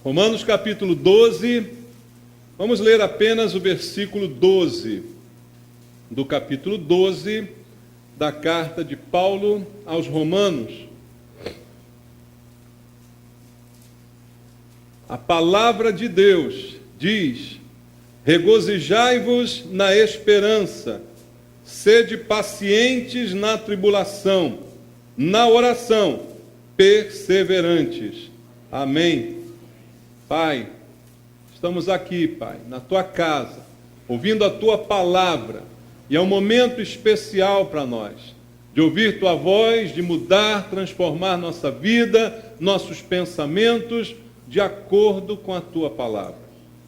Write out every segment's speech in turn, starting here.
Romanos capítulo 12, vamos ler apenas o versículo 12, do capítulo 12 da carta de Paulo aos Romanos. A palavra de Deus diz: regozijai-vos na esperança, sede pacientes na tribulação, na oração, perseverantes. Amém. Pai, estamos aqui, Pai, na Tua casa, ouvindo a Tua palavra, e é um momento especial para nós, de ouvir Tua voz, de mudar, transformar nossa vida, nossos pensamentos, de acordo com a Tua palavra.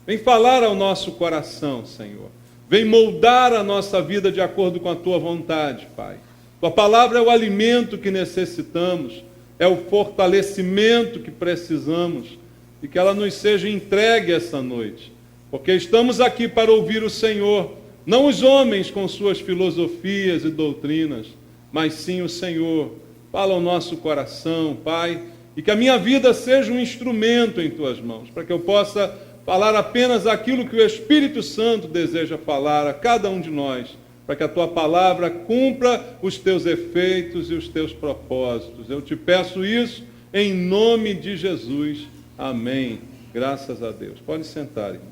Vem falar ao nosso coração, Senhor. Vem moldar a nossa vida de acordo com a Tua vontade, Pai. Tua palavra é o alimento que necessitamos, é o fortalecimento que precisamos, e que ela nos seja entregue essa noite, porque estamos aqui para ouvir o Senhor, não os homens com suas filosofias e doutrinas, mas sim o Senhor. Fala ao nosso coração, Pai, e que a minha vida seja um instrumento em Tuas mãos, para que eu possa falar apenas aquilo que o Espírito Santo deseja falar a cada um de nós, para que a Tua palavra cumpra os Teus efeitos e os Teus propósitos. Eu te peço isso em nome de Jesus. Amém. Graças a Deus. Pode sentar, irmãos.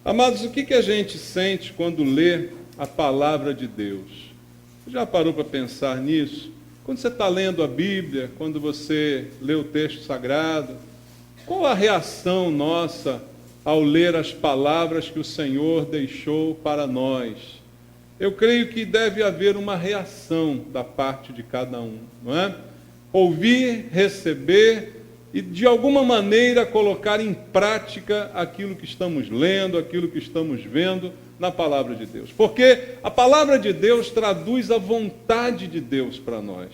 Amados, o que a gente sente quando lê a palavra de Deus? Você já parou para pensar nisso? Quando você está lendo a Bíblia, quando você lê o texto sagrado, qual a reação nossa ao ler as palavras que o Senhor deixou para nós? Eu creio que deve haver uma reação da parte de cada um, não é? Ouvir, receber e, de alguma maneira, colocar em prática aquilo que estamos lendo, aquilo que estamos vendo na palavra de Deus. Porque a palavra de Deus traduz a vontade de Deus para nós.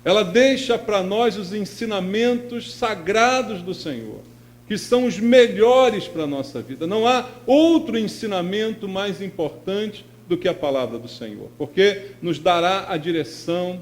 Ela deixa para nós os ensinamentos sagrados do Senhor, que são os melhores para a nossa vida. Não há outro ensinamento mais importante do que a palavra do Senhor, porque nos dará a direção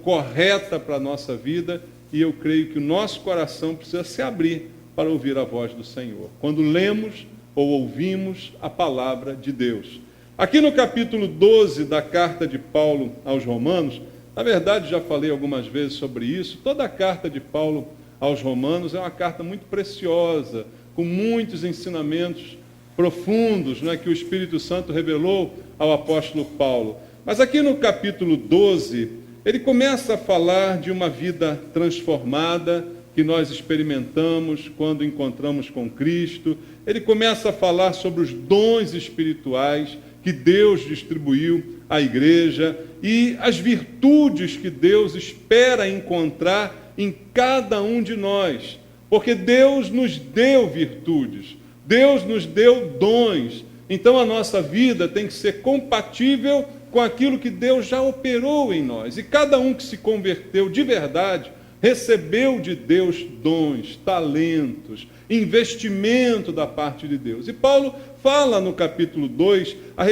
correta para a nossa vida. E eu creio que o nosso coração precisa se abrir para ouvir a voz do Senhor, quando lemos ou ouvimos a palavra de Deus. Aqui no capítulo 12 da carta de Paulo aos Romanos, na verdade já falei algumas vezes sobre isso, toda a carta de Paulo aos Romanos é uma carta muito preciosa, com muitos ensinamentos profundos, né, que o Espírito Santo revelou ao apóstolo Paulo. Mas aqui no capítulo 12, ele começa a falar de uma vida transformada que nós experimentamos quando encontramos com Cristo. Ele começa a falar sobre os dons espirituais que Deus distribuiu à igreja e as virtudes que Deus espera encontrar em cada um de nós. Porque Deus nos deu virtudes, Deus nos deu dons. Então a nossa vida tem que ser compatível com aquilo que Deus já operou em nós. E cada um que se converteu de verdade, recebeu de Deus dons, talentos, investimento da parte de Deus. E Paulo fala no capítulo 12 a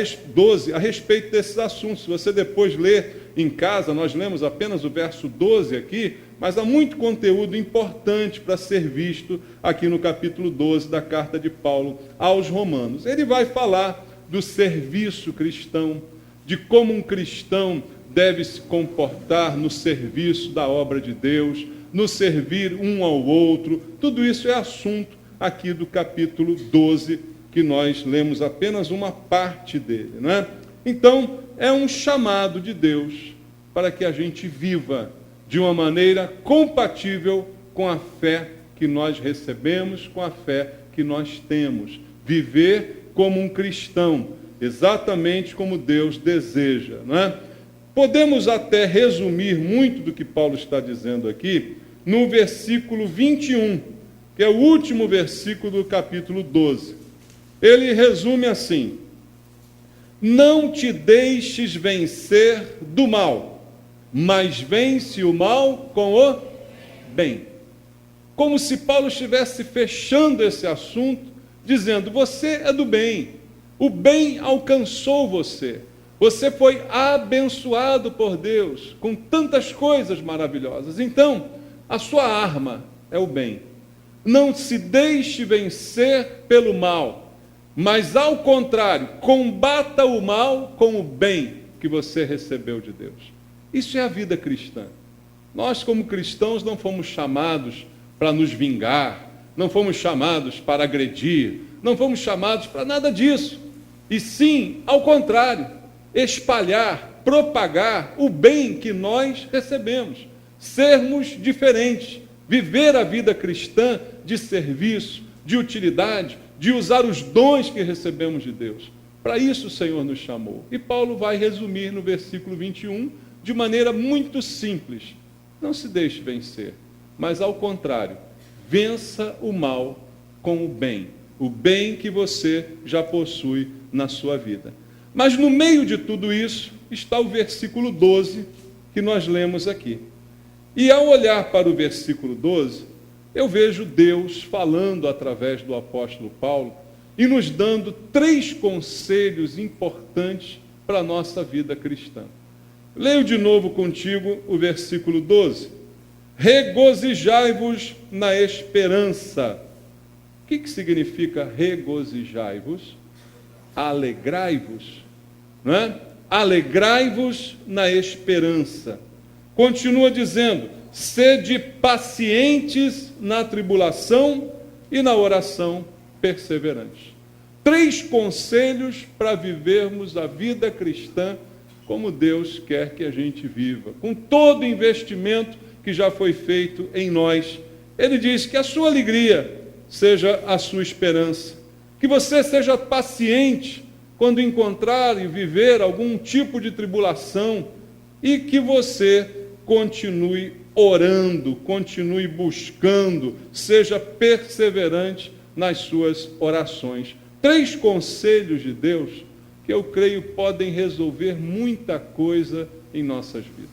respeito desses assuntos. Se você depois ler em casa, nós lemos apenas o verso 12 aqui, mas há muito conteúdo importante para ser visto aqui no capítulo 12 da carta de Paulo aos Romanos. Ele vai falar do serviço cristão, de como um cristão deve se comportar no serviço da obra de Deus, no servir um ao outro. Tudo isso é assunto aqui do capítulo 12, que nós lemos apenas uma parte dele, não é? Então, é um chamado de Deus para que a gente viva de uma maneira compatível com a fé que nós recebemos, com a fé que nós temos. Viver como um cristão, exatamente como Deus deseja, não é? Podemos até resumir muito do que Paulo está dizendo aqui no versículo 21, que é o último versículo do capítulo 12. Ele resume assim: não te deixes vencer do mal, mas vence o mal com o bem. Como se Paulo estivesse fechando esse assunto, dizendo: você é do bem. O bem alcançou você. Você foi abençoado por Deus com tantas coisas maravilhosas. Então, a sua arma é o bem. Não se deixe vencer pelo mal, mas, ao contrário, combata o mal com o bem que você recebeu de Deus. Isso é a vida cristã. Nós, como cristãos, não fomos chamados para nos vingar, não fomos chamados para agredir, não fomos chamados para nada disso. E sim, ao contrário, espalhar, propagar o bem que nós recebemos, sermos diferentes, viver a vida cristã de serviço, de utilidade, de usar os dons que recebemos de Deus. Para isso o Senhor nos chamou. E Paulo vai resumir no versículo 21 de maneira muito simples. Não se deixe vencer, mas ao contrário, vença o mal com o bem que você já possui na sua vida. Mas no meio de tudo isso está o versículo 12 que nós lemos aqui. E ao olhar para o versículo 12, eu vejo Deus falando através do apóstolo Paulo e nos dando 3 conselhos importantes para a nossa vida cristã. Leio de novo contigo o versículo 12. Regozijai-vos na esperança. O que significa regozijai-vos? Alegrai-vos, não é? Alegrai-vos na esperança. Continua dizendo, sede pacientes na tribulação e na oração perseverantes. 3 conselhos para vivermos a vida cristã como Deus quer que a gente viva, com todo o investimento que já foi feito em nós. Ele diz que a sua alegria seja a sua esperança, que você seja paciente quando encontrar e viver algum tipo de tribulação e que você continue orando, continue buscando, seja perseverante nas suas orações. 3 conselhos de Deus que eu creio podem resolver muita coisa em nossas vidas.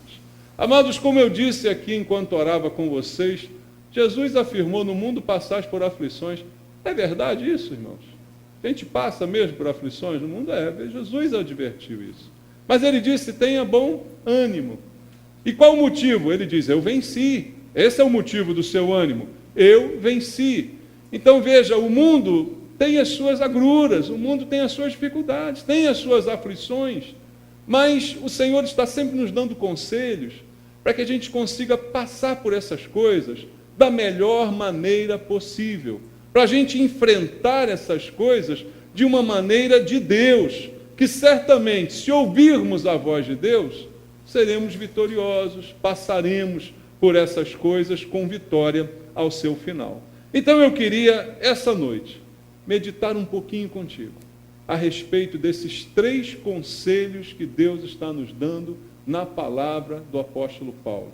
Amados, como eu disse aqui enquanto orava com vocês, Jesus afirmou, no mundo passais por aflições. É verdade isso, irmãos? A gente passa mesmo por aflições no mundo? Jesus advertiu isso. Mas ele disse, tenha bom ânimo. E qual o motivo? Ele diz, eu venci. Esse é o motivo do seu ânimo. Eu venci. Então veja, o mundo tem as suas agruras, o mundo tem as suas dificuldades, tem as suas aflições, mas o Senhor está sempre nos dando conselhos para que a gente consiga passar por essas coisas da melhor maneira possível, para a gente enfrentar essas coisas de uma maneira de Deus, que certamente, se ouvirmos a voz de Deus, seremos vitoriosos, passaremos por essas coisas com vitória ao seu final. Então eu queria, essa noite, meditar um pouquinho contigo a respeito desses 3 conselhos que Deus está nos dando na palavra do apóstolo Paulo.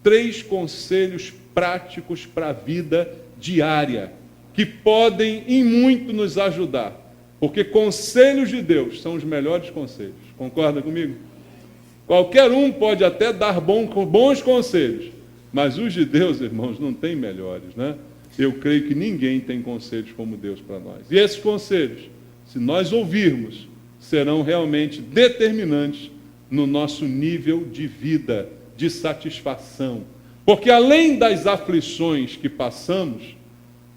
3 conselhos práticos para a vida diária, que podem em muito nos ajudar, porque conselhos de Deus são os melhores conselhos. Concorda comigo? Qualquer um pode até dar bons conselhos, mas os de Deus, irmãos, não tem melhores, né? Eu creio que ninguém tem conselhos como Deus para nós. E esses conselhos, se nós ouvirmos, serão realmente determinantes no nosso nível de vida, de satisfação. Porque além das aflições que passamos,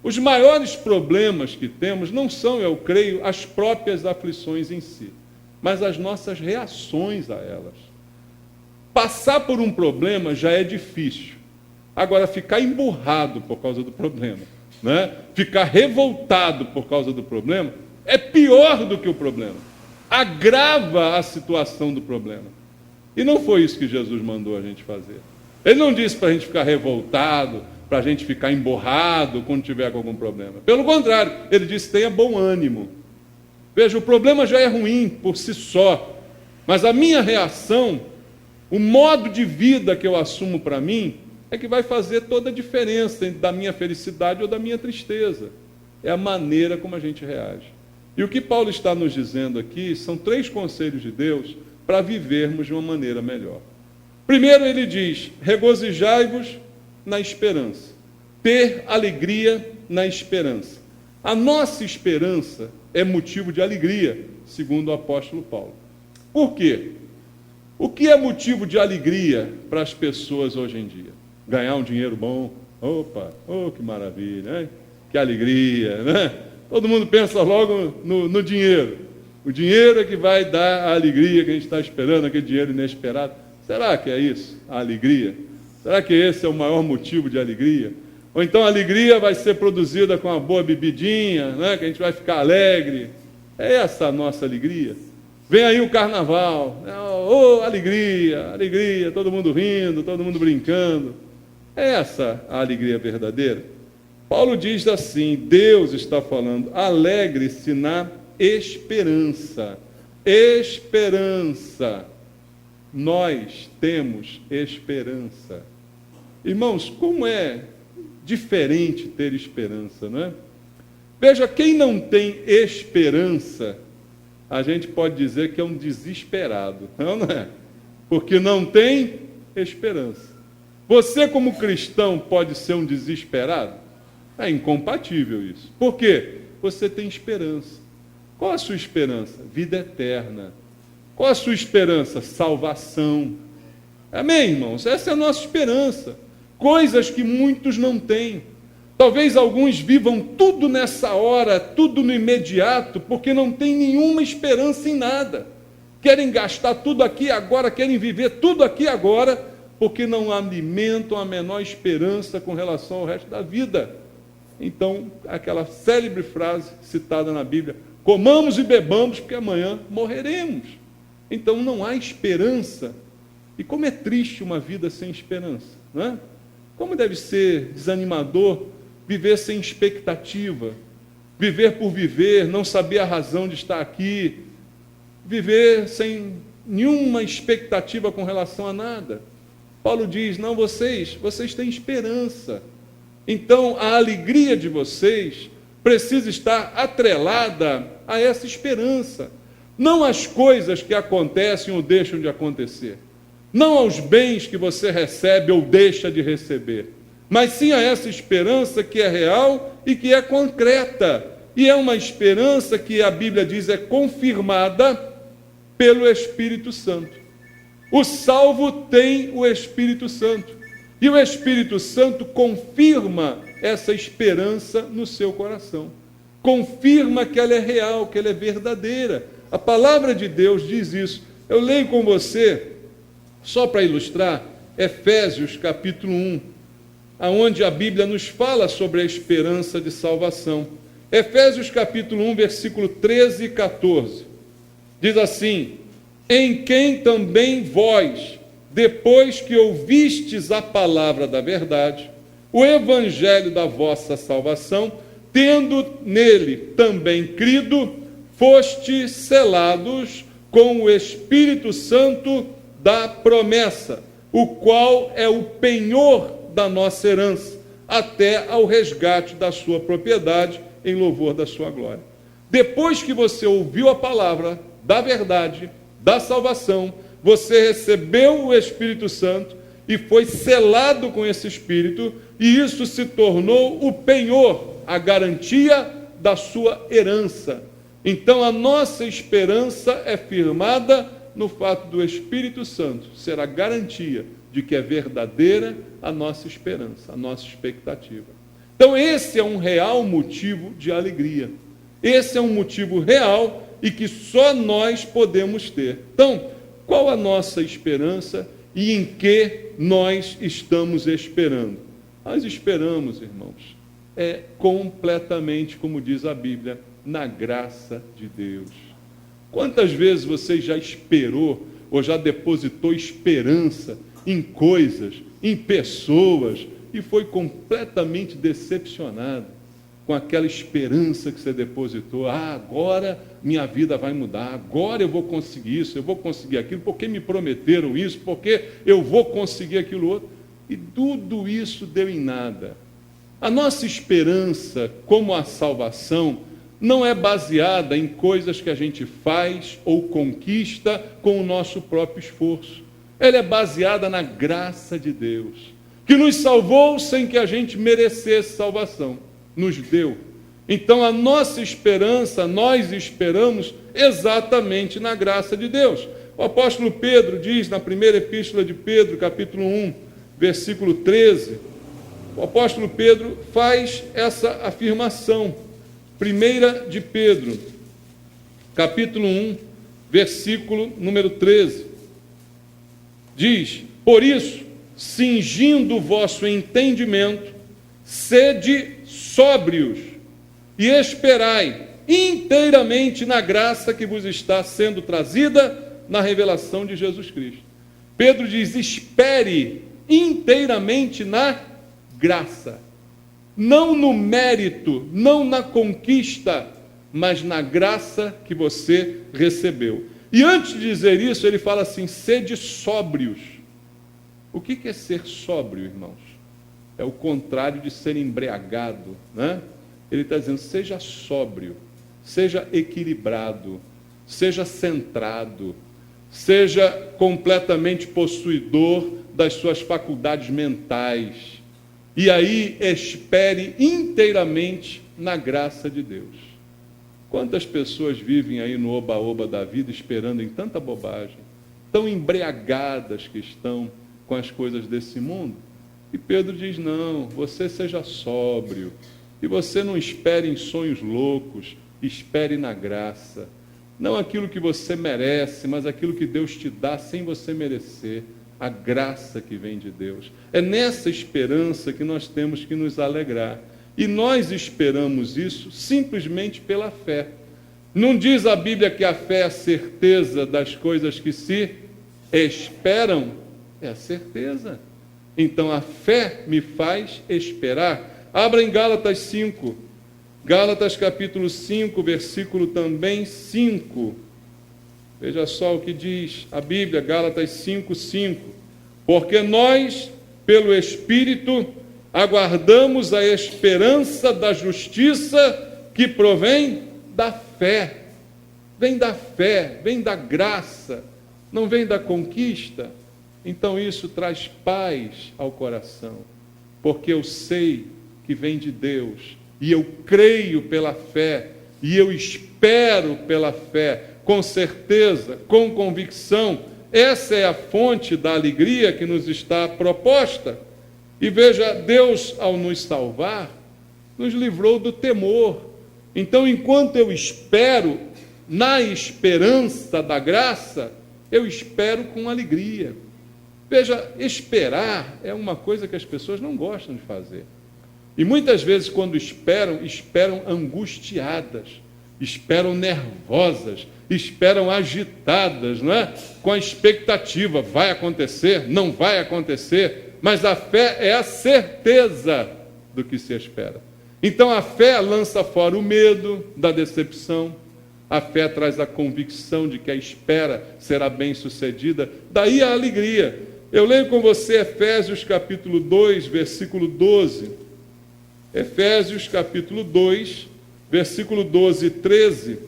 os maiores problemas que temos não são, eu creio, as próprias aflições em si, mas as nossas reações a elas. Passar por um problema já é difícil. Agora, ficar emburrado por causa do problema, né? Ficar revoltado por causa do problema, é pior do que o problema. Agrava a situação do problema. E não foi isso que Jesus mandou a gente fazer. Ele não disse para a gente ficar revoltado, para a gente ficar emburrado quando tiver com algum problema. Pelo contrário, ele disse, tenha bom ânimo. Veja, o problema já é ruim por si só, mas a minha reação, o modo de vida que eu assumo para mim, é que vai fazer toda a diferença da minha felicidade ou da minha tristeza. É a maneira como a gente reage. E o que Paulo está nos dizendo aqui são 3 conselhos de Deus para vivermos de uma maneira melhor. Primeiro ele diz, regozijai-vos na esperança. Ter alegria na esperança. A nossa esperança é motivo de alegria, segundo o apóstolo Paulo. Por quê? O que é motivo de alegria para as pessoas hoje em dia? Ganhar um dinheiro bom, Opa, oh, que maravilha, hein? Que alegria, né? Todo mundo pensa logo no dinheiro. O dinheiro é que vai dar a alegria que a gente está esperando, aquele dinheiro inesperado. Será que é isso, a alegria? Será que esse é o maior motivo de alegria? Ou então a alegria vai ser produzida com uma boa bebidinha, né? Que a gente vai ficar alegre. É essa a nossa alegria? Vem aí o carnaval, oh, alegria, alegria, todo mundo rindo, todo mundo brincando. É essa a alegria verdadeira? Paulo diz assim, Deus está falando, alegre-se na esperança. Esperança. Nós temos esperança. Irmãos, como é diferente ter esperança, não é? Veja, quem não tem esperança, a gente pode dizer que é um desesperado, não é? Porque não tem esperança. Você, como cristão, pode ser um desesperado? É incompatível isso. Por quê? Você tem esperança. Qual a sua esperança? Vida eterna. Qual a sua esperança? Salvação. Amém, irmãos? Essa é a nossa esperança. Coisas que muitos não têm. Talvez alguns vivam tudo nessa hora, tudo no imediato, porque não tem nenhuma esperança em nada. Querem gastar tudo aqui agora, querem viver tudo aqui agora, porque não alimentam a menor esperança com relação ao resto da vida. Então, aquela célebre frase citada na Bíblia, comamos e bebamos, porque amanhã morreremos. Então, não há esperança. E como é triste uma vida sem esperança, não é? Como deve ser desanimador viver sem expectativa, viver por viver, não saber a razão de estar aqui, viver sem nenhuma expectativa com relação a nada. Paulo diz, não, vocês têm esperança. Então, a alegria de vocês precisa estar atrelada a essa esperança. Não às coisas que acontecem ou deixam de acontecer. Não aos bens que você recebe ou deixa de receber. Mas sim a essa esperança que é real e que é concreta. E é uma esperança que a Bíblia diz é confirmada pelo Espírito Santo. O salvo tem o Espírito Santo. E o Espírito Santo confirma essa esperança no seu coração. Confirma que ela é real, que ela é verdadeira. A palavra de Deus diz isso. Eu leio com você, só para ilustrar, Efésios capítulo 1, aonde a Bíblia nos fala sobre a esperança de salvação. Efésios capítulo 1, versículo 13 e 14. Diz assim, em quem também vós, depois que ouvistes a palavra da verdade, o evangelho da vossa salvação, tendo nele também crido, fostes selados com o Espírito Santo da promessa, o qual é o penhor da nossa herança, até ao resgate da sua propriedade, em louvor da sua glória. Depois que você ouviu a palavra da verdade, da salvação, você recebeu o Espírito Santo e foi selado com esse Espírito, e isso se tornou o penhor, a garantia da sua herança. Então a nossa esperança é firmada no fato do Espírito Santo ser a garantia de que é verdadeira a nossa esperança, a nossa expectativa. Então esse é um real motivo de alegria. Esse é um motivo real e que só nós podemos ter. Então, qual a nossa esperança e em que nós estamos esperando? Nós esperamos, irmãos, completamente, como diz a Bíblia, na graça de Deus. Quantas vezes você já esperou ou já depositou esperança em coisas, em pessoas, e foi completamente decepcionado com aquela esperança que você depositou? Agora minha vida vai mudar, agora eu vou conseguir isso, eu vou conseguir aquilo, porque me prometeram isso, porque eu vou conseguir aquilo outro. E tudo isso deu em nada. A nossa esperança, como a salvação, não é baseada em coisas que a gente faz ou conquista com o nosso próprio esforço. Ela é baseada na graça de Deus, que nos salvou sem que a gente merecesse salvação. Nos deu. Então a nossa esperança, nós esperamos exatamente na graça de Deus. O apóstolo Pedro diz na primeira epístola de Pedro, capítulo 1, versículo 13, o apóstolo Pedro faz essa afirmação. 1 de Pedro, capítulo 1, versículo número 13. Diz: por isso, cingindo o vosso entendimento, sede sóbrios e esperai inteiramente na graça que vos está sendo trazida na revelação de Jesus Cristo. Pedro diz: espere inteiramente na graça, não no mérito, não na conquista, mas na graça que você recebeu. E antes de dizer isso, ele fala assim: sede sóbrios. O que é ser sóbrio, irmãos? É o contrário de ser embriagado, né? Ele está dizendo: seja sóbrio, seja equilibrado, seja centrado, seja completamente possuidor das suas faculdades mentais. E aí espere inteiramente na graça de Deus. Quantas pessoas vivem aí no oba-oba da vida esperando em tanta bobagem, tão embriagadas que estão com as coisas desse mundo? E Pedro diz: não, você seja sóbrio, e você não espere em sonhos loucos, espere na graça. Não aquilo que você merece, mas aquilo que Deus te dá sem você merecer, a graça que vem de Deus. É nessa esperança que nós temos que nos alegrar. E nós esperamos isso simplesmente pela fé. Não diz a Bíblia que a fé é a certeza das coisas que se esperam? É a certeza. Então a fé me faz esperar. Abra em Gálatas 5. Gálatas capítulo 5, versículo também 5. Veja só o que diz a Bíblia, Gálatas 5:5. Porque nós, pelo Espírito, aguardamos a esperança da justiça que provém da fé. Vem da fé, vem da graça, não vem da conquista. Então isso traz paz ao coração, porque eu sei que vem de Deus, e eu creio pela fé, e eu espero pela fé, com certeza, com convicção. Essa é a fonte da alegria que nos está proposta. E veja, Deus, ao nos salvar, nos livrou do temor. Então, enquanto eu espero na esperança da graça, eu espero com alegria. Veja, esperar é uma coisa que as pessoas não gostam de fazer. E muitas vezes, quando esperam angustiadas, esperam nervosas, esperam agitadas, não é? Com a expectativa: vai acontecer, não vai acontecer. Mas a fé é a certeza do que se espera. Então a fé lança fora o medo da decepção. A fé traz a convicção de que a espera será bem sucedida. Daí a alegria. Eu leio com você Efésios capítulo 2, versículo 12. Efésios capítulo 2, versículo 12 e 13.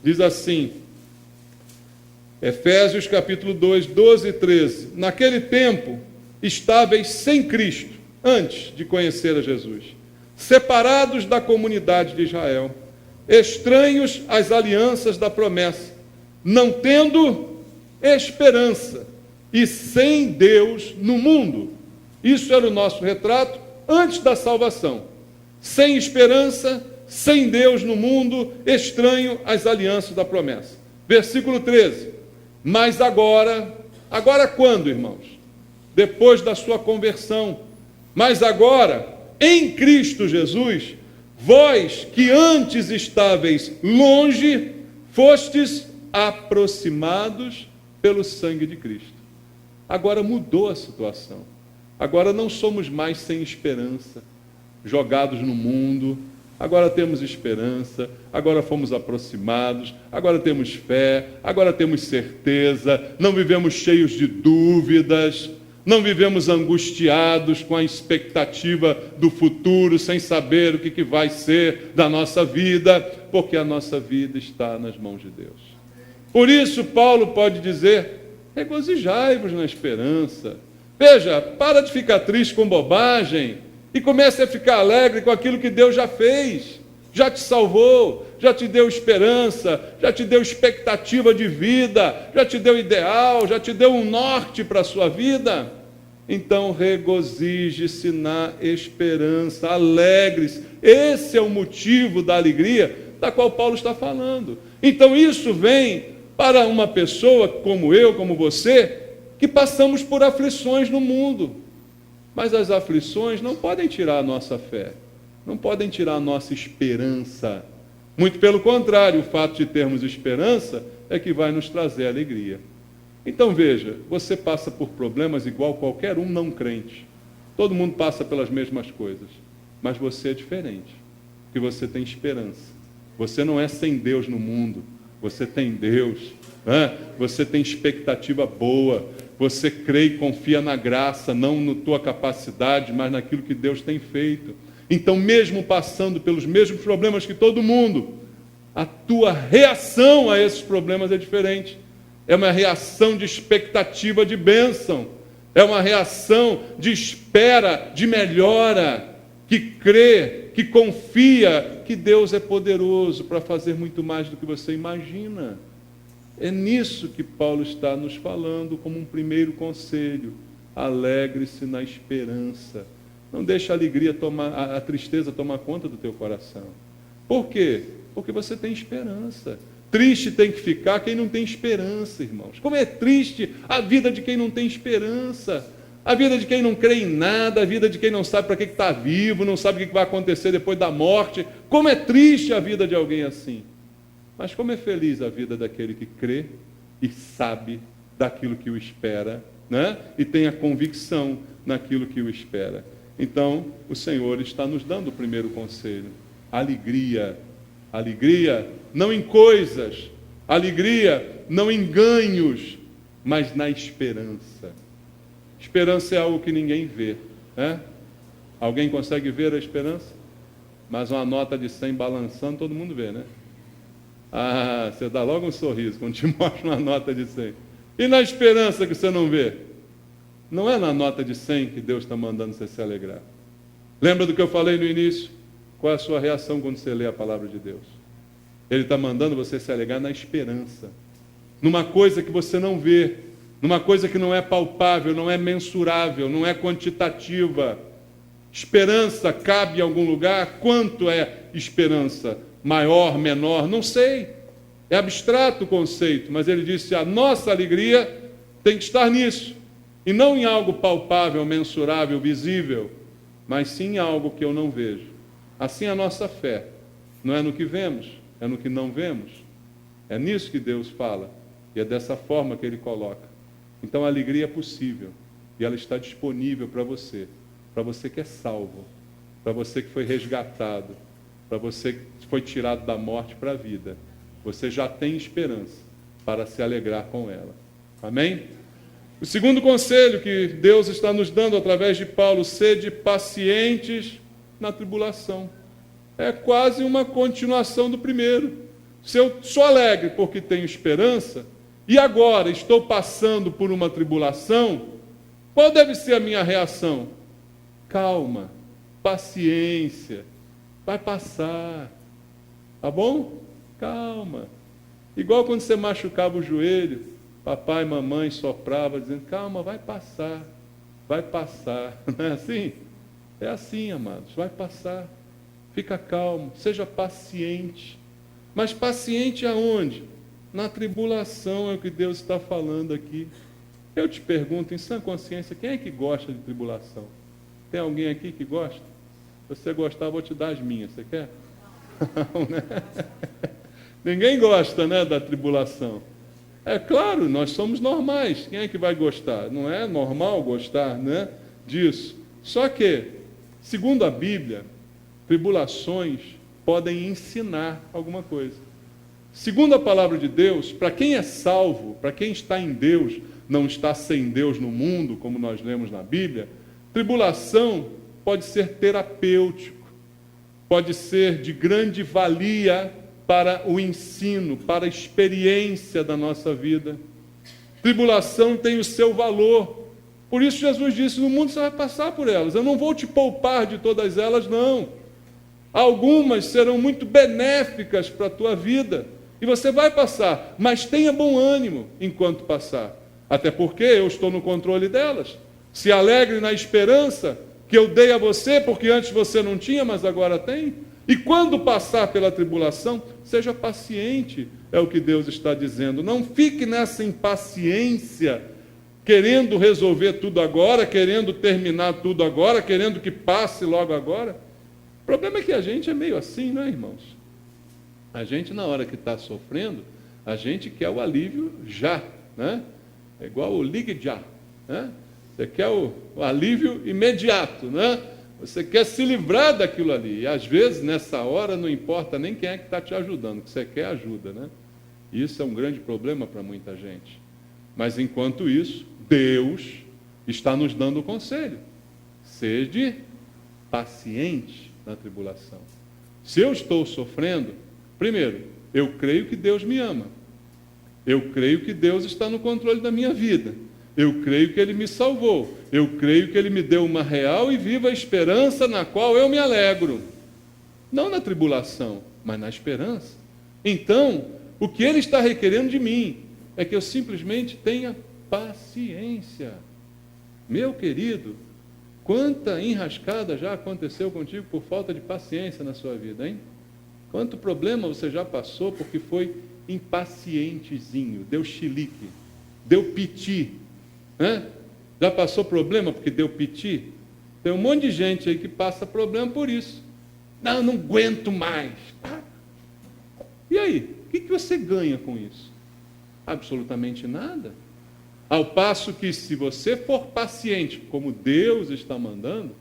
Diz assim, Efésios capítulo 2, 12 e 13. Naquele tempo, estáveis sem Cristo, antes de conhecer a Jesus, separados da comunidade de Israel, estranhos às alianças da promessa, não tendo esperança e sem Deus no mundo. Isso era o nosso retrato antes da salvação. Sem esperança, sem Deus no mundo, estranho às alianças da promessa. Versículo 13. Mas agora quando, irmãos? Depois da sua conversão. Mas agora, em Cristo Jesus, vós que antes estáveis longe, fostes aproximados pelo sangue de Cristo. Agora mudou a situação. Agora não somos mais sem esperança, jogados no mundo. Agora temos esperança, agora fomos aproximados, agora temos fé, agora temos certeza, não vivemos cheios de dúvidas, não vivemos angustiados com a expectativa do futuro, sem saber o que vai ser da nossa vida, porque a nossa vida está nas mãos de Deus. Por isso, Paulo pode dizer: regozijai-vos na esperança. Veja, para de ficar triste com bobagem e comece a ficar alegre com aquilo que Deus já fez, já te salvou, já te deu esperança, já te deu expectativa de vida, já te deu ideal, já te deu um norte para a sua vida. Então regozije-se na esperança, alegre-se. Esse é o motivo da alegria da qual Paulo está falando. Então isso vem para uma pessoa como eu, como você, que passamos por aflições no mundo. Mas as aflições não podem tirar a nossa fé, não podem tirar a nossa esperança. Muito pelo contrário, o fato de termos esperança é que vai nos trazer alegria. Então veja, você passa por problemas igual qualquer um não crente. Todo mundo passa pelas mesmas coisas, mas você é diferente, porque você tem esperança. Você não é sem Deus no mundo, você tem Deus, né? Você tem expectativa boa, você crê e confia na graça, não na tua capacidade, mas naquilo que Deus tem feito. Então, mesmo passando pelos mesmos problemas que todo mundo, a tua reação a esses problemas é diferente. É uma reação de expectativa de bênção, é uma reação de espera, de melhora, que crê, que confia que Deus é poderoso para fazer muito mais do que você imagina. É nisso que Paulo está nos falando como um primeiro conselho. Alegre-se na esperança. Não deixe a tristeza tomar conta do teu coração. Por quê? Porque você tem esperança. Triste tem que ficar quem não tem esperança, irmãos. Como é triste a vida de quem não tem esperança. A vida de quem não crê em nada, a vida de quem não sabe para que está vivo, não sabe o que vai acontecer depois da morte. Como é triste a vida de alguém assim. Mas como é feliz a vida daquele que crê e sabe daquilo que o espera, né? E tem a convicção naquilo que o espera. Então, o Senhor está nos dando o primeiro conselho. Alegria. Alegria não em coisas, alegria não em ganhos, mas na esperança. Esperança é algo que ninguém vê, né? Alguém consegue ver a esperança? Mas uma nota de 100 balançando, todo mundo vê, né? Ah, você dá logo um sorriso quando te mostra uma nota de 100. E na esperança que você não vê? Não é na nota de 100 que Deus está mandando você se alegrar. Lembra do que eu falei no início? Qual é a sua reação quando você lê a palavra de Deus? Ele está mandando você se alegrar na esperança. Numa coisa que você não vê. Numa coisa que não é palpável, não é mensurável, não é quantitativa. Esperança cabe em algum lugar? Quanto é esperança? Maior, menor? Não sei. É abstrato o conceito, mas ele disse, a nossa alegria tem que estar nisso. E não em algo palpável, mensurável, visível, mas sim em algo que eu não vejo. Assim a nossa fé. Não é no que vemos, é no que não vemos. É nisso que Deus fala. E é dessa forma que Ele coloca. Então a alegria é possível. E ela está disponível para você. Para você que é salvo. Para você que foi resgatado. Para você que foi tirado da morte para a vida. Você já tem esperança para se alegrar com ela. Amém? O segundo conselho que Deus está nos dando através de Paulo, sede pacientes na tribulação. É quase uma continuação do primeiro. Se eu sou alegre porque tenho esperança, e agora estou passando por uma tribulação, qual deve ser a minha reação? Calma, paciência, vai passar. Tá bom? Calma. Igual quando você machucava o joelho, papai e mamãe soprava dizendo, calma, vai passar. Não é assim? É assim, amados, vai passar. Fica calmo, seja paciente. Mas paciente aonde? Na tribulação é o que Deus está falando aqui. Eu te pergunto, em sã consciência, quem é que gosta de tribulação? Tem alguém aqui que gosta? Se você gostar, eu vou te dar as minhas, você quer? Não, né? Ninguém gosta, né, da tribulação. É claro, nós somos normais. Quem é que vai gostar? Não é normal gostar, né, disso. Só que, segundo a Bíblia, tribulações podem ensinar alguma coisa. Segundo a palavra de Deus, para quem é salvo, para quem está em Deus, não está sem Deus no mundo, como nós lemos na Bíblia, tribulação pode ser terapêutico, pode ser de grande valia para o ensino, para a experiência da nossa vida. Tribulação tem o seu valor. Por isso Jesus disse, no mundo você vai passar por elas. Eu não vou te poupar de todas elas, não. Algumas serão muito benéficas para a tua vida. E você vai passar. Mas tenha bom ânimo enquanto passar. Até porque eu estou no controle delas. Se alegre na esperança que eu dei a você, porque antes você não tinha, mas agora tem. E quando passar pela tribulação, seja paciente, é o que Deus está dizendo. Não fique nessa impaciência, querendo resolver tudo agora, querendo terminar tudo agora, querendo que passe logo agora. O problema é que a gente é meio assim, não é, irmãos? A gente, na hora que está sofrendo, a gente quer o alívio já, né? É igual o ligue já, né? Você quer o alívio imediato, né? Você quer se livrar daquilo ali. E às vezes, nessa hora, não importa nem quem é que está te ajudando, o que você quer ajuda, né? E isso é um grande problema para muita gente. Mas enquanto isso, Deus está nos dando o conselho. Seja paciente na tribulação. Se eu estou sofrendo, primeiro, eu creio que Deus me ama. Eu creio que Deus está no controle da minha vida. Eu creio que Ele me salvou. Eu creio que Ele me deu uma real e viva esperança na qual eu me alegro. Não na tribulação, mas na esperança. Então, o que Ele está requerendo de mim é que eu simplesmente tenha paciência. Meu querido, quanta enrascada já aconteceu contigo por falta de paciência na sua vida, hein? Quanto problema você já passou porque foi impacientezinho, deu chilique, deu piti, né? Já passou problema porque deu piti? Tem um monte de gente aí que passa problema por isso. Não aguento mais. E aí, o que você ganha com isso? Absolutamente nada. Ao passo que, se você for paciente, como Deus está mandando,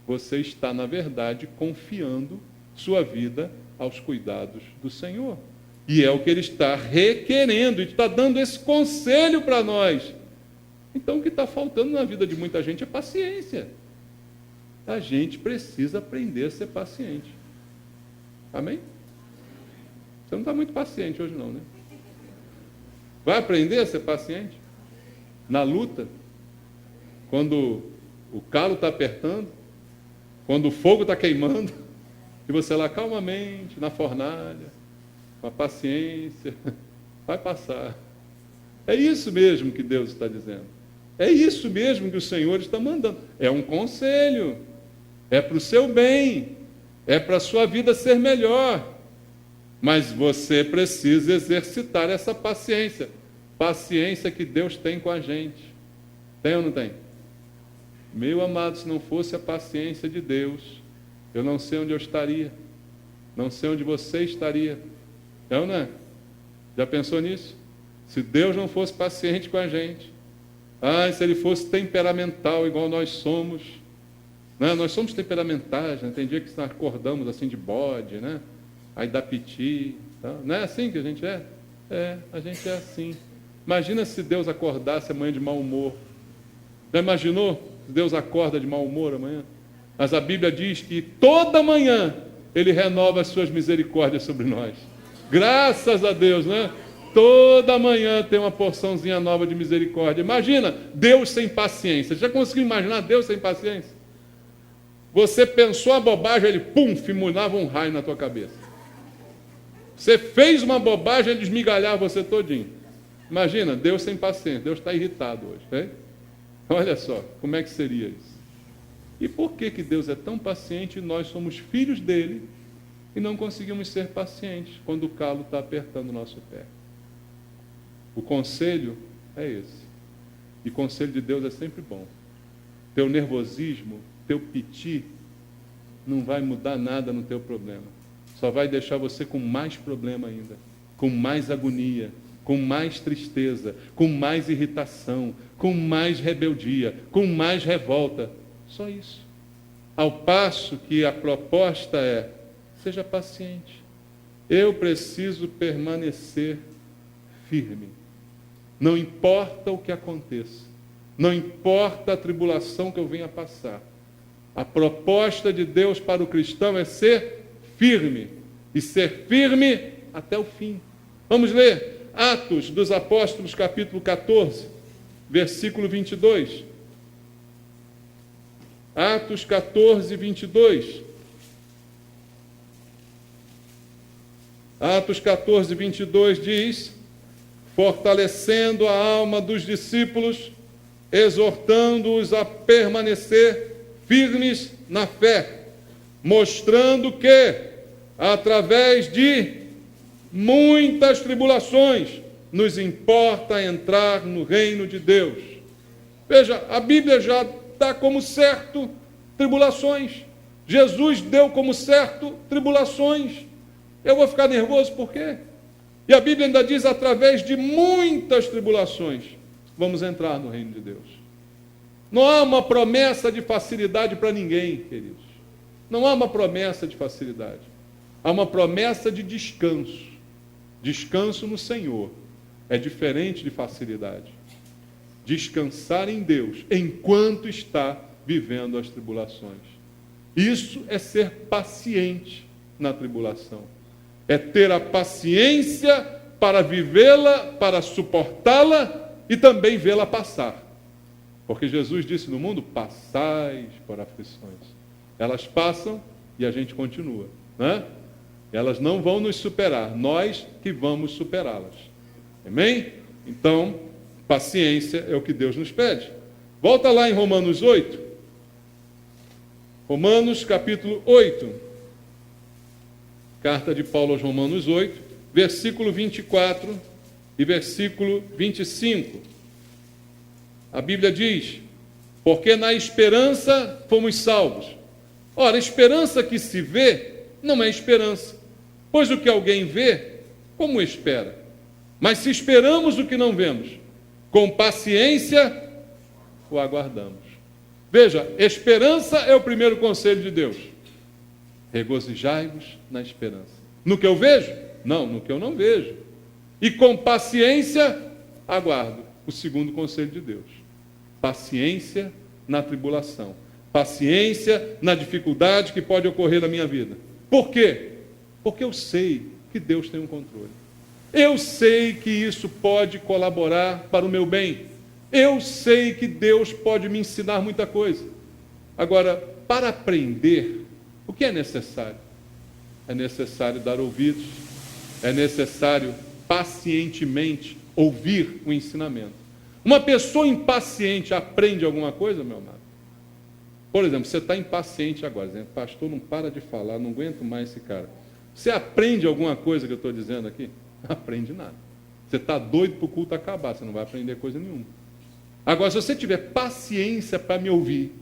você está, na verdade, confiando sua vida aos cuidados do Senhor. E é o que Ele está requerendo, e está dando esse conselho para nós. Então, o que está faltando na vida de muita gente é paciência. A gente precisa aprender a ser paciente. Amém? Você não está muito paciente hoje não, né? Vai aprender a ser paciente? Na luta, quando o calo está apertando, quando o fogo está queimando, e você lá calmamente, na fornalha, com a paciência, vai passar. É isso mesmo que Deus está dizendo. É isso mesmo que o Senhor está mandando. É um conselho, é para o seu bem, é para a sua vida ser melhor. Mas você precisa exercitar essa paciência. Paciência que Deus tem com a gente. Tem ou não tem? Meu amado, se não fosse a paciência de Deus, eu não sei onde eu estaria. Não sei onde você estaria. É ou não é? Já pensou nisso? Se Deus não fosse paciente com a gente, se Ele fosse temperamental, igual nós somos, né? Nós somos temperamentais, né? Tem dia que nós acordamos assim de bode, né? Aí dá piti, tá? Não é assim que a gente é? A gente é assim. Imagina se Deus acordasse amanhã de mau humor. Já imaginou se Deus acorda de mau humor amanhã? Mas a Bíblia diz que toda manhã Ele renova as suas misericórdias sobre nós. Graças a Deus, né? Toda manhã tem uma porçãozinha nova de misericórdia. Imagina Deus sem paciência. Já conseguiu imaginar Deus sem paciência? Você pensou a bobagem, Ele, pum, fulminava um raio na tua cabeça. Você fez uma bobagem, Ele desmigalhava você todinho. Imagina, Deus sem paciência. Deus está irritado hoje. Hein? Olha só, como é que seria isso? E por que Deus é tão paciente e nós somos filhos dele e não conseguimos ser pacientes quando o calo está apertando o nosso pé? O conselho é esse. E conselho de Deus é sempre bom. Teu nervosismo, teu piti, não vai mudar nada no teu problema. Só vai deixar você com mais problema ainda, com mais agonia, com mais tristeza, com mais irritação, com mais rebeldia, com mais revolta. Só isso. Ao passo que a proposta é, seja paciente. Eu preciso permanecer firme. Não importa o que aconteça. Não importa a tribulação que eu venha passar. A proposta de Deus para o cristão é ser firme. E ser firme até o fim. Vamos ler Atos dos Apóstolos, capítulo 14, versículo 22. Atos 14, 22. Atos 14, 22 diz: fortalecendo a alma dos discípulos exortando-os a permanecer firmes na fé, mostrando que, através de muitas tribulações, nos importa entrar no reino de Deus. Veja, a Bíblia já dá como certo tribulações. Jesus deu como certo tribulações. Eu vou ficar nervoso por quê? E a Bíblia ainda diz, através de muitas tribulações, vamos entrar no reino de Deus. Não há uma promessa de facilidade para ninguém, queridos. Não há uma promessa de facilidade. Há uma promessa de descanso. Descanso no Senhor. É diferente de facilidade. Descansar em Deus enquanto está vivendo as tribulações. Isso é ser paciente na tribulação. É ter a paciência para vivê-la, para suportá-la e também vê-la passar. Porque Jesus disse no mundo, passais por aflições. Elas passam e a gente continua, né? Elas não vão nos superar, nós que vamos superá-las. Amém? Então, paciência é o que Deus nos pede. Volta lá em Romanos 8. Romanos capítulo 8. Carta de Paulo aos Romanos 8, versículo 24 e versículo 25. A Bíblia diz, porque na esperança fomos salvos. Ora, esperança que se vê não é esperança, pois o que alguém vê, como espera? Mas se esperamos o que não vemos, com paciência o aguardamos. Veja, esperança é o primeiro conselho de Deus. Regozijai-vos na esperança. No que eu vejo? Não, no que eu não vejo. E com paciência aguardo o segundo conselho de Deus. Paciência na tribulação. Paciência na dificuldade que pode ocorrer na minha vida. Por quê? Porque eu sei que Deus tem um controle. Eu sei que isso pode colaborar para o meu bem. Eu sei que Deus pode me ensinar muita coisa. Agora, para aprender, o que é necessário? É necessário dar ouvidos, é necessário pacientemente ouvir o ensinamento. Uma pessoa impaciente aprende alguma coisa, meu amado? Por exemplo, você está impaciente agora, dizendo, pastor, não para de falar, não aguento mais esse cara. Você aprende alguma coisa que eu estou dizendo aqui? Não aprende nada. Você está doido para o culto acabar, você não vai aprender coisa nenhuma. Agora, se você tiver paciência para me ouvir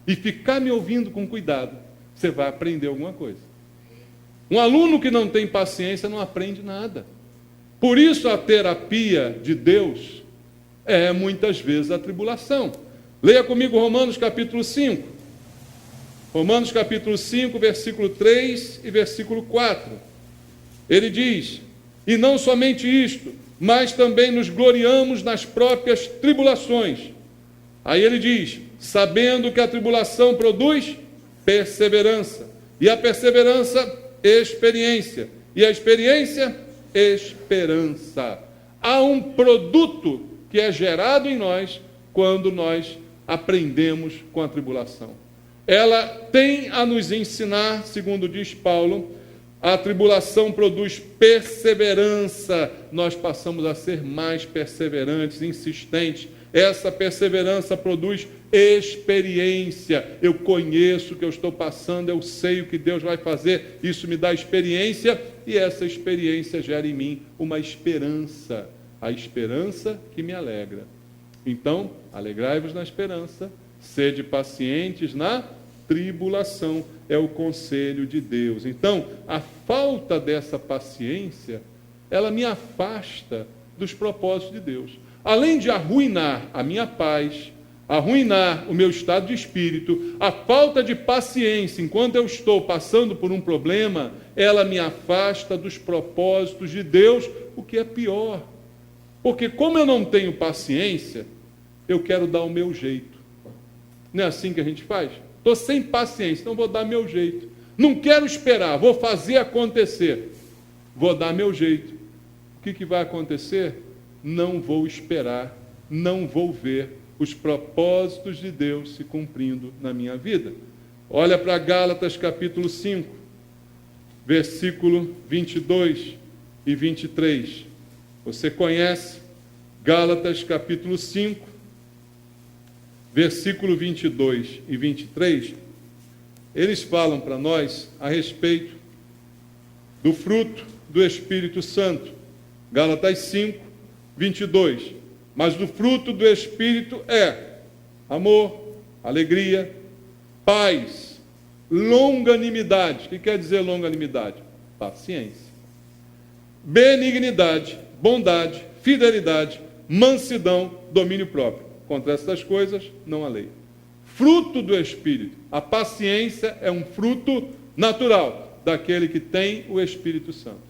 e ficar me ouvindo com cuidado, você vai aprender alguma coisa. Um aluno que não tem paciência não aprende nada. Por isso a terapia de Deus é muitas vezes a tribulação. Leia comigo Romanos capítulo 5. Romanos capítulo 5, versículo 3 e versículo 4. Ele diz, e não somente isto, mas também nos gloriamos nas próprias tribulações. Aí ele diz, sabendo que a tribulação produz perseverança, e a perseverança, experiência, e a experiência, esperança. Há um produto que é gerado em nós quando nós aprendemos com a tribulação. Ela tem a nos ensinar, segundo diz Paulo, a tribulação produz perseverança, nós passamos a ser mais perseverantes, insistentes. Essa perseverança produz experiência. Eu conheço o que eu estou passando, eu sei o que Deus vai fazer, isso me dá experiência, e essa experiência gera em mim uma esperança, a esperança que me alegra. Então, alegrai-vos na esperança, sede pacientes na tribulação, é o conselho de Deus. Então, a falta dessa paciência, ela me afasta dos propósitos de Deus. Além de arruinar a minha paz, arruinar o meu estado de espírito, a falta de paciência enquanto eu estou passando por um problema, ela me afasta dos propósitos de Deus, o que é pior. Porque como eu não tenho paciência, eu quero dar o meu jeito. Não é assim que a gente faz? Estou sem paciência, então vou dar meu jeito. Não quero esperar, vou fazer acontecer. Vou dar meu jeito. O que vai acontecer? Não vou esperar, não vou ver os propósitos de Deus se cumprindo na minha vida. Olha para Gálatas capítulo 5, versículo 22 e 23. Você conhece Gálatas capítulo 5, versículo 22 e 23, eles falam para nós a respeito do fruto do Espírito Santo. Gálatas 5, 22. Mas o fruto do Espírito é amor, alegria, paz, longanimidade. O que quer dizer longanimidade? Paciência. Benignidade, bondade, fidelidade, mansidão, domínio próprio. Contra essas coisas, não há lei. Fruto do Espírito. A paciência é um fruto natural daquele que tem o Espírito Santo.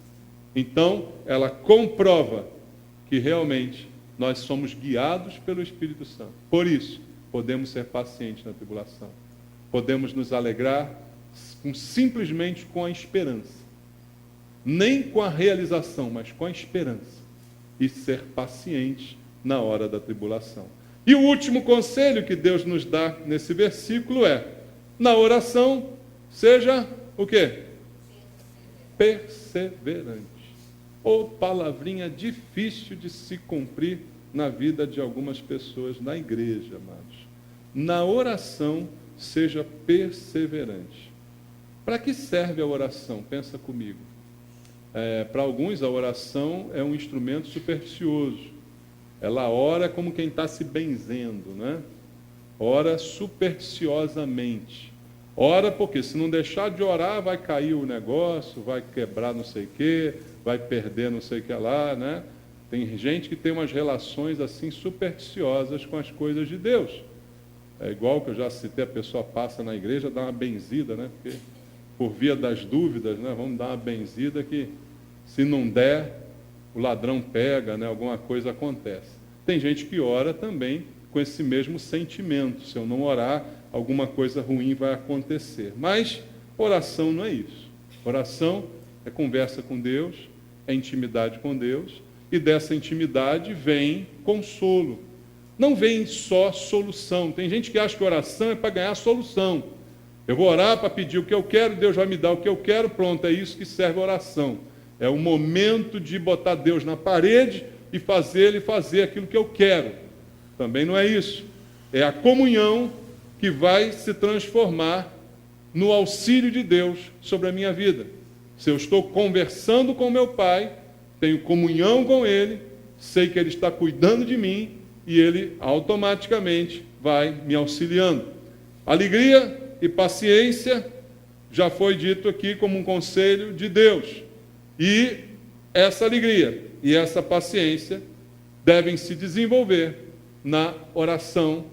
Então, ela comprova que realmente nós somos guiados pelo Espírito Santo. Por isso, podemos ser pacientes na tribulação. Podemos nos alegrar simplesmente com a esperança. Nem com a realização, mas com a esperança. E ser pacientes na hora da tribulação. E o último conselho que Deus nos dá nesse versículo é: na oração, seja o quê? Perseverante. Ou palavrinha difícil de se cumprir na vida de algumas pessoas na igreja, amados. Na oração, seja perseverante. Para que serve a oração? Pensa comigo. Para alguns, a oração é um instrumento supersticioso. Ela ora como quem está se benzendo, né? Ora supersticiosamente. Ora porque se não deixar de orar, vai cair o negócio, vai quebrar não sei o quê, vai perder não sei o que lá, né? Tem gente que tem umas relações assim supersticiosas com as coisas de Deus. É igual que eu já citei, a pessoa passa na igreja, dá uma benzida, né? Porque por via das dúvidas, né? Vamos dar uma benzida que se não der, o ladrão pega, né? Alguma coisa acontece. Tem gente que ora também com esse mesmo sentimento. Se eu não orar, alguma coisa ruim vai acontecer. Mas oração não é isso. Oração é conversa com Deus, é intimidade com Deus, e dessa intimidade vem consolo. Não vem só solução. Tem gente que acha que oração é para ganhar solução. Eu vou orar para pedir o que eu quero, Deus vai me dar o que eu quero, pronto, é isso que serve a oração. É o momento de botar Deus na parede e fazer Ele fazer aquilo que eu quero. Também não é isso. É a comunhão que vai se transformar no auxílio de Deus sobre a minha vida. Se eu estou conversando com meu Pai, tenho comunhão com Ele, sei que Ele está cuidando de mim e Ele automaticamente vai me auxiliando. Alegria e paciência já foi dito aqui como um conselho de Deus. E essa alegria e essa paciência devem se desenvolver na oração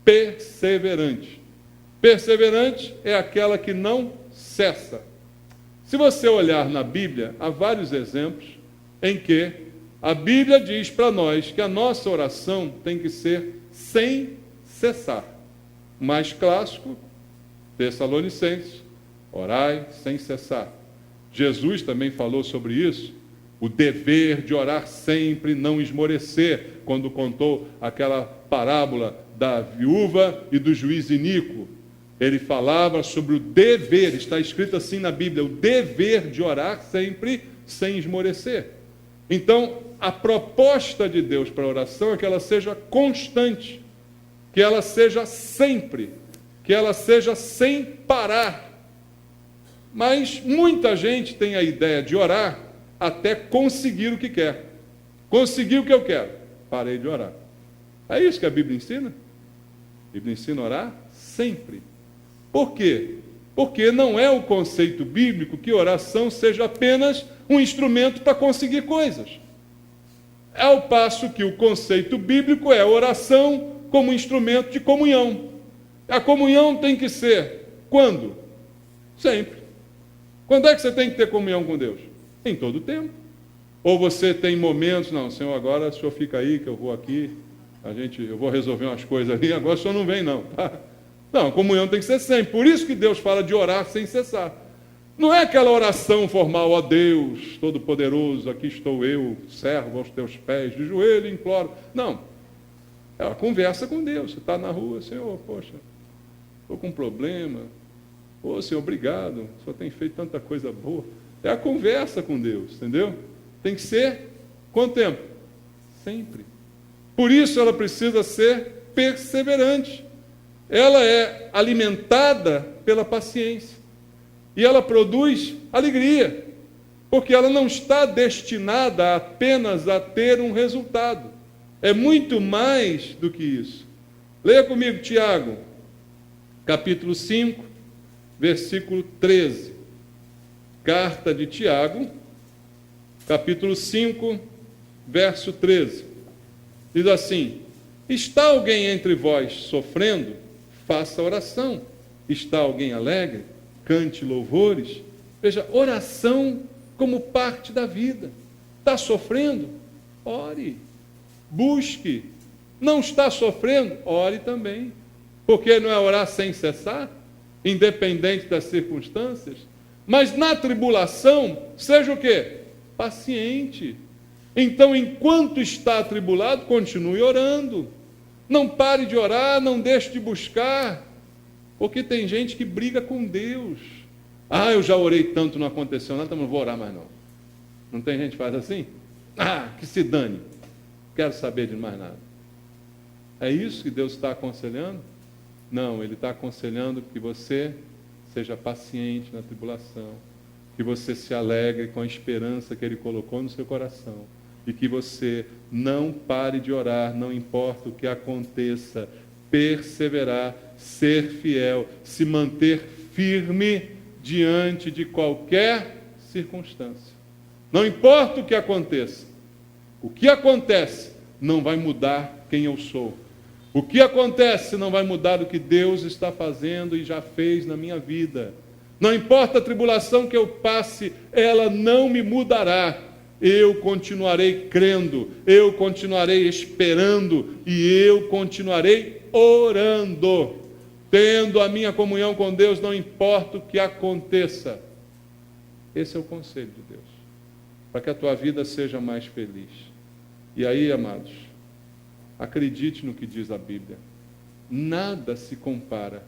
perseverante. Perseverante é aquela que não cessa. Se você olhar na Bíblia, há vários exemplos em que a Bíblia diz para nós que a nossa oração tem que ser sem cessar. O mais clássico, Tessalonicenses, orai sem cessar. Jesus também falou sobre isso, o dever de orar sempre, não esmorecer, quando contou aquela parábola da viúva e do juiz iníquo. Ele falava sobre o dever, está escrito assim na Bíblia, o dever de orar sempre sem esmorecer. Então, a proposta de Deus para a oração é que ela seja constante, que ela seja sempre, que ela seja sem parar. Mas muita gente tem a ideia de orar até conseguir o que quer. Consegui o que eu quero, parei de orar. É isso que a Bíblia ensina? A Bíblia ensina a orar sempre. Por quê? Porque não é o conceito bíblico que oração seja apenas um instrumento para conseguir coisas. É ao passo que o conceito bíblico é oração como instrumento de comunhão. A comunhão tem que ser quando? Sempre. Quando é que você tem que ter comunhão com Deus? Em todo o tempo. Ou você tem momentos, não, Senhor, agora o Senhor fica aí, que eu vou aqui, eu vou resolver umas coisas ali, agora o Senhor não vem não, tá? Não, a comunhão tem que ser sempre. Por isso que Deus fala de orar sem cessar. Não é aquela oração formal, ó Deus, Todo-Poderoso, aqui estou eu, servo aos teus pés, de joelho, imploro. Não. É uma conversa com Deus. Você está na rua, Senhor, poxa, estou com um problema. Ô, Senhor, obrigado. O Senhor tem feito tanta coisa boa. É a conversa com Deus, entendeu? Tem que ser quanto tempo? Sempre. Por isso ela precisa ser perseverante. ela é alimentada pela paciência. E ela produz alegria, porque ela não está destinada apenas a ter um resultado. É muito mais do que isso. Leia comigo Tiago, capítulo 5, versículo 13. Carta de Tiago, capítulo 5, verso 13. Diz assim: está alguém entre vós sofrendo? Faça oração. Está alguém alegre? Cante louvores. Veja, oração como parte da vida. Está sofrendo? Ore. Busque. Não está sofrendo? Ore também. Porque não é orar sem cessar, independente das circunstâncias. Mas na tribulação, seja o quê? Paciente. Então, enquanto está atribulado, continue orando. Não pare de orar, não deixe de buscar. Porque tem gente que briga com Deus. Ah, eu já orei tanto, não aconteceu nada, então não vou orar mais não. Não tem gente que faz assim? Ah, que se dane. Quero saber de mais nada. É isso que Deus está aconselhando? Não, Ele está aconselhando que você seja paciente na tribulação, que você se alegre com a esperança que Ele colocou no seu coração, e que você não pare de orar, não importa o que aconteça, perseverar, ser fiel, se manter firme diante de qualquer circunstância. Não importa o que aconteça, o que acontece não vai mudar quem eu sou. O que acontece não vai mudar o que Deus está fazendo e já fez na minha vida. Não importa a tribulação que eu passe, ela não me mudará. Eu continuarei crendo, eu continuarei esperando e eu continuarei orando. Tendo a minha comunhão com Deus, não importa o que aconteça. Esse é o conselho de Deus, para que a tua vida seja mais feliz. E aí, amados, acredite no que diz a Bíblia. Nada se compara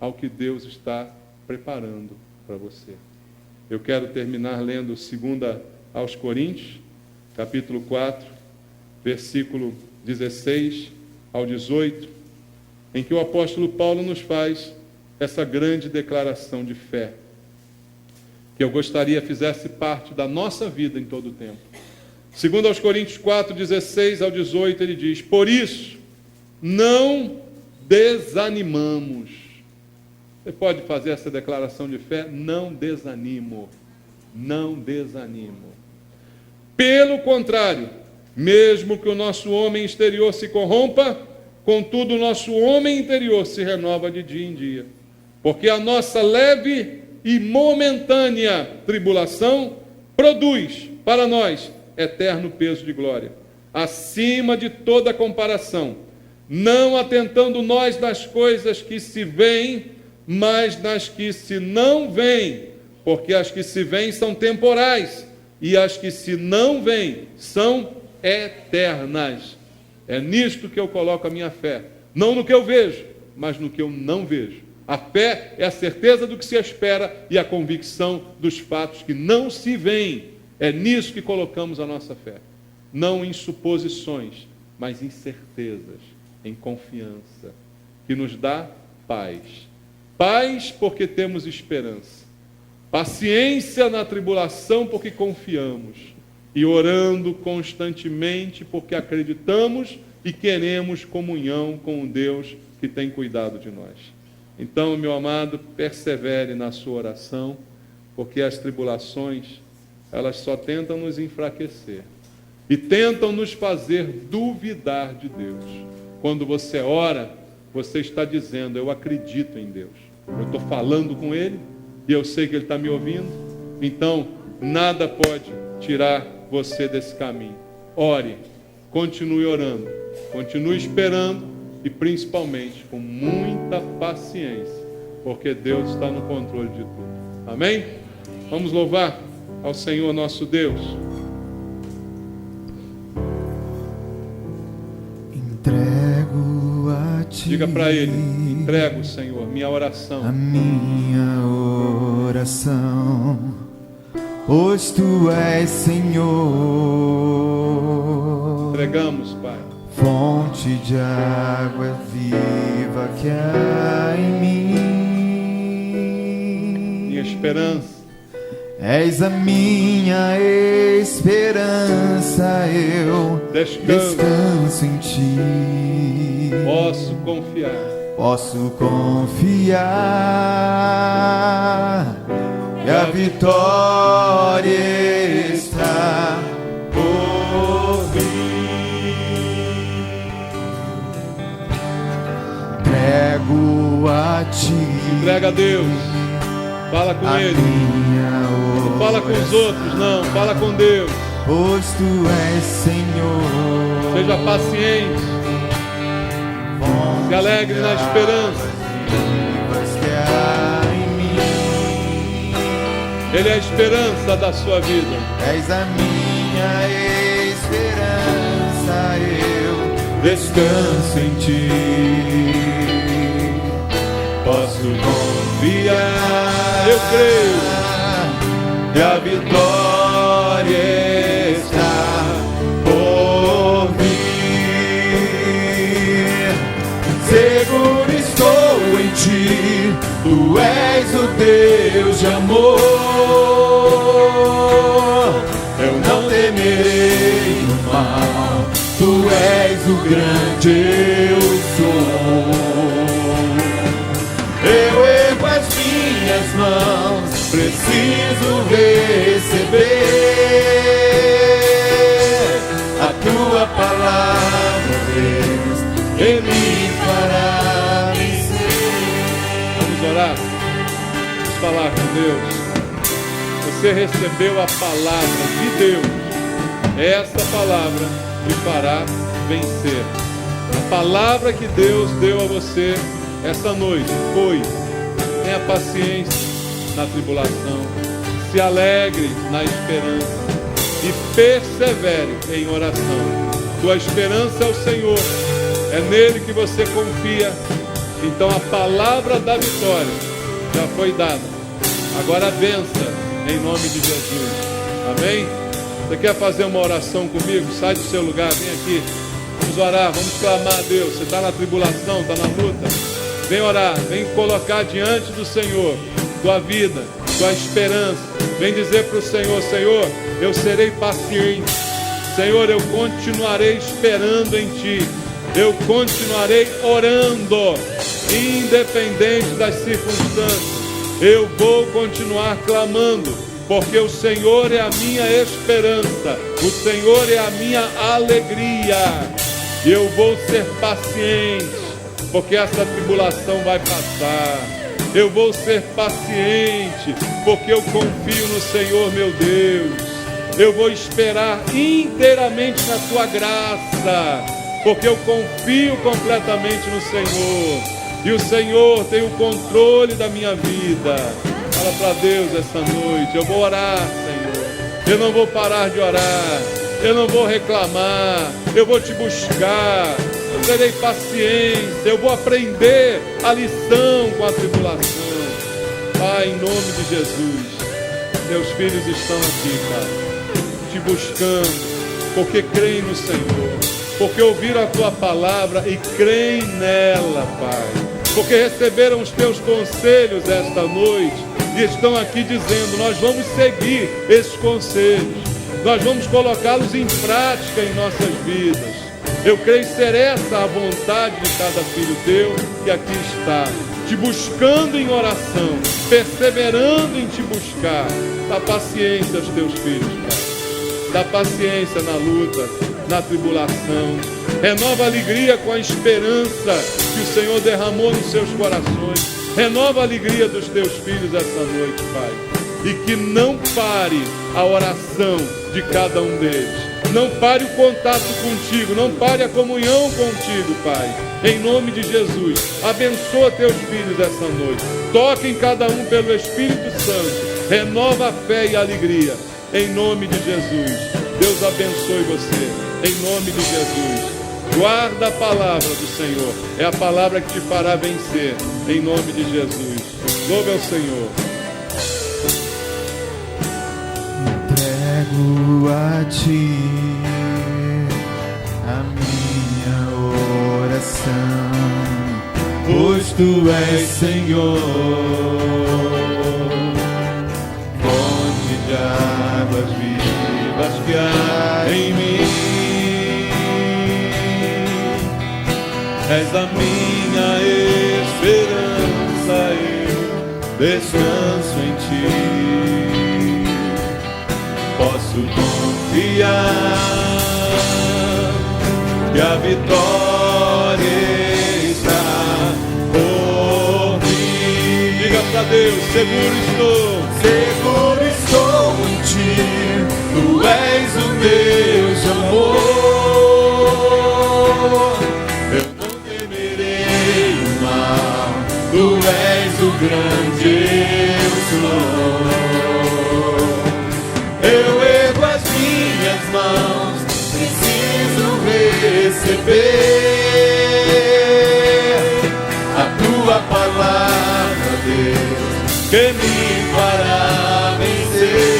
ao que Deus está preparando para você. Eu quero terminar lendo 2 aos Coríntios, capítulo 4, versículo 16 ao 18, em que o apóstolo Paulo nos faz essa grande declaração de fé, que eu gostaria fizesse parte da nossa vida em todo o tempo. 2 aos Coríntios 4, 16 ao 18, ele diz: por isso, não desanimamos. Você pode fazer essa declaração de fé? Não desanimo. Não desanimo. Pelo contrário, mesmo que o nosso homem exterior se corrompa, contudo o nosso homem interior se renova de dia em dia. Porque a nossa leve e momentânea tribulação produz para nós eterno peso de glória, acima de toda comparação, não atentando nós nas coisas que se veem, mas nas que se não veem, porque as que se veem são temporais, e as que se não veem são eternas. É nisto que eu coloco a minha fé, não no que eu vejo, mas no que eu não vejo. A fé é a certeza do que se espera e a convicção dos fatos que não se veem. É nisso que colocamos a nossa fé, não em suposições, mas em certezas, em confiança, que nos dá paz. Paz porque temos esperança, paciência na tribulação porque confiamos, e orando constantemente porque acreditamos e queremos comunhão com o Deus que tem cuidado de nós. Então, meu amado, persevere na sua oração, porque as tribulações, elas só tentam nos enfraquecer e tentam nos fazer duvidar de Deus. Quando você ora, você está dizendo: eu acredito em Deus, eu estou falando com Ele e eu sei que Ele está me ouvindo, então nada pode tirar você desse caminho. Ore, continue orando, continue esperando e principalmente com muita paciência, porque Deus está no controle de tudo. Amém? Vamos louvar ao Senhor nosso Deus. Entrego a Ti. Diga para Ele: entrego, Senhor, minha oração. A minha oração, pois Tu és Senhor. Entregamos, Pai. fonte de água viva que há em mim. Minha esperança. És a minha esperança, eu descanso em ti. Posso confiar. Posso confiar que a vitória está por vir. Entrego a ti. Entrega a Deus. Fala com Ele. Não fala com os outros, não. Fala com Deus. Pois tu és Senhor. Seja paciente. Se alegre na esperança. Ele é a esperança da sua vida. És a minha esperança, eu descanso em ti. Posso confiar, eu creio, que a vitória está por vir. Seguro estou em ti, tu és o Deus de amor. Eu não temerei o mal, tu és o grande eu sou. Eu ergo as minhas mãos, preciso receber a tua palavra, Deus, Ele fará vencer. Vamos orar, vamos falar com Deus. Você recebeu a palavra de Deus, essa palavra te fará vencer. A palavra que Deus deu a você essa noite foi: tenha paciência na tribulação, se alegre na esperança e persevere em oração. Tua esperança é o Senhor, é nele que você confia. Então a palavra da vitória já foi dada. Agora vença em nome de Jesus. Amém? Você quer fazer uma oração comigo? Sai do seu lugar, vem aqui. Vamos orar, vamos clamar a Deus. Você está na tribulação, está na luta? Vem orar, vem colocar diante do Senhor tua vida, tua esperança. Vem dizer para o Senhor: Senhor, eu serei paciente. Senhor, eu continuarei esperando em Ti. Eu continuarei orando, independente das circunstâncias. Eu vou continuar clamando, porque o Senhor é a minha esperança. O Senhor é a minha alegria. E eu vou ser paciente, porque essa tribulação vai passar. Eu vou ser paciente, porque eu confio no Senhor, meu Deus. Eu vou esperar inteiramente na tua graça, porque eu confio completamente no Senhor. E o Senhor tem o controle da minha vida. Fala para Deus essa noite: eu vou orar, Senhor. Eu não vou parar de orar. Eu não vou reclamar. Eu vou te buscar. Eu terei paciência. Eu vou aprender a lição com a tribulação. Pai, em nome de Jesus, meus filhos estão aqui, Pai, te buscando, porque creem no Senhor, porque ouviram a tua palavra e creem nela, Pai, porque receberam os teus conselhos esta noite e estão aqui dizendo: nós vamos seguir esses conselhos, nós vamos colocá-los em prática em nossas vidas. Eu creio ser essa a vontade de cada filho teu que aqui está, te buscando em oração, perseverando em te buscar. Dá paciência aos teus filhos, Pai. Dá paciência na luta, na tribulação. Renova a alegria com a esperança que o Senhor derramou nos seus corações. Renova a alegria dos teus filhos essa noite, Pai. E que não pare a oração de cada um deles. Não pare o contato contigo, não pare a comunhão contigo, Pai. Em nome de Jesus, abençoa teus filhos essa noite. Toque em cada um pelo Espírito Santo. Renova a fé e a alegria. Em nome de Jesus. Deus abençoe você. Em nome de Jesus. Guarda a palavra do Senhor. É a palavra que te fará vencer. Em nome de Jesus. Louve ao Senhor. Entrego a ti a minha Tu és Senhor, fonte de águas vivas que há em mim. És a minha esperança, eu descanso em Ti. Posso confiar que a vitória para Deus, seguro estou em Ti, Tu és o Deus de amor. Eu não temerei o mal, Tu és o grande eu sou. Eu ergo as minhas mãos, preciso receber a Tua palavra, Deus, que me fará vencer.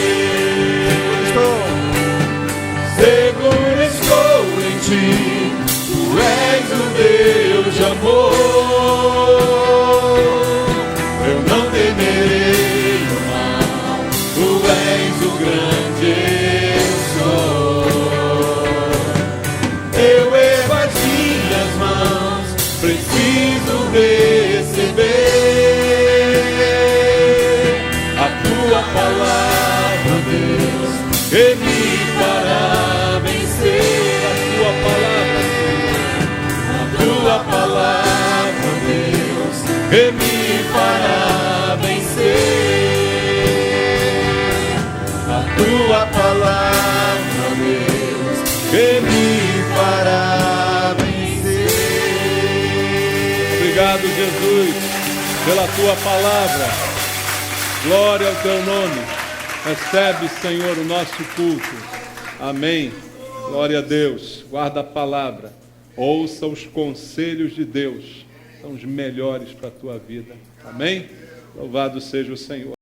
Seguro estou em Ti, Tu és o Deus de amor. Eu não temerei o mal, Tu és o grande eu sou. Eu ergo as minhas mãos, preciso receber a Tua palavra, Deus, que me fará vencer. A Tua palavra, Deus, que me fará vencer. A Tua palavra, Deus, que me fará vencer. Obrigado, Jesus, pela Tua palavra. Glória ao Teu nome. Recebe, Senhor, o nosso culto. Amém. Glória a Deus. Guarda a palavra. Ouça os conselhos de Deus. São os melhores para a tua vida. Amém. Louvado seja o Senhor.